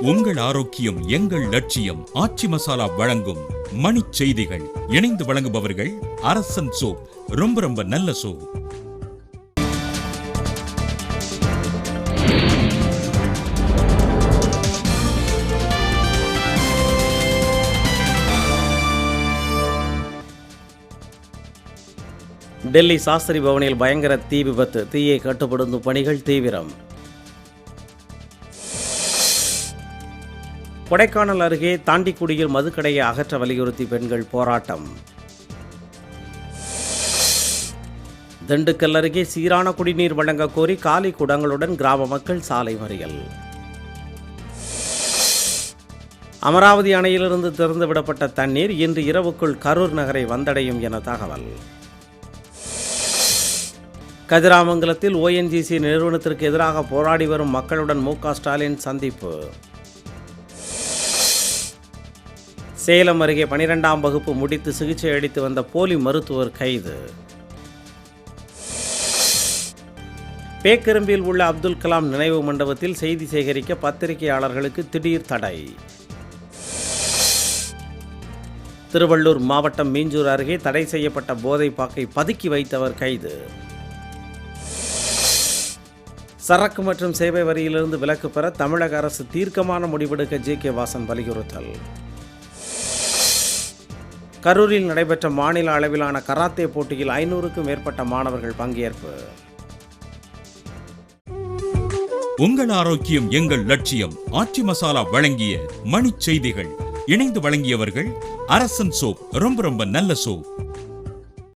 உங்கள் ஆரோக்கியம் எங்கள் லட்சியம். ஆச்சி மசாலா வழங்கும் மணிச் செய்திகள். இணைந்து வழங்குபவர்கள் அரசன் சோப். ரொம்ப நல்ல சோப். டெல்லி சாஸ்திரி பவனில் பயங்கர தீ விபத்து. தீயை கட்டுப்படுத்தும் பணிகள் தீவிரம். கொடைக்கானல் அருகே தாண்டிக்குடியில் மதுக்கடையை அகற்ற வலியுறுத்தி பெண்கள் போராட்டம். திண்டுக்கல் அருகே சீரான குடிநீர் வழங்க கோரி காலி குடங்களுடன் கிராம மக்கள் சாலை மறியல். அமராவதி அணையிலிருந்து திறந்துவிடப்பட்ட தண்ணீர் இன்று இரவுக்குள் கரூர் நகரை வந்தடையும் என தகவல். கதிராமங்கலத்தில் ONGC நிறுவனத்திற்கு எதிராக போராடி வரும் மக்களுடன் மு.க. ஸ்டாலின் சந்திப்பு. சேலம் அருகே 12ஆம் வகுப்பு முடித்து சிகிச்சை அளித்து வந்த போலி மருத்துவர் கைது. பேக்கரும்பில் உள்ள அப்துல் கலாம் நினைவு மண்டபத்தில் செய்தி சேகரிக்க பத்திரிகையாளர்களுக்கு திடீர் தடை. திருவள்ளூர் மாவட்டம் மீஞ்சூர் அருகே தடை செய்யப்பட்ட போதைப்பாக்கை பதுக்கி வைத்தவர் கைது. சரக்கு மற்றும் சேவை வரியிலிருந்து விலக்கு பெற தமிழக அரசு தீர்க்கமான முடிவெடுக்க G.K. வாசன் வலியுறுத்தல். கரூரில் நடைபெற்ற மாநில அளவிலான கராத்தே போட்டியில் 500க்கும் மேற்பட்ட மாணவர்கள் பங்கேற்பு. உங்கள் ஆரோக்கியம் எங்கள் லட்சியம். ஆச்சி மசாலா வழங்கிய மணிச் செய்திகள். இணைந்து வழங்கியவர்கள் அரசன் சோப். ரொம்ப நல்ல சோப்.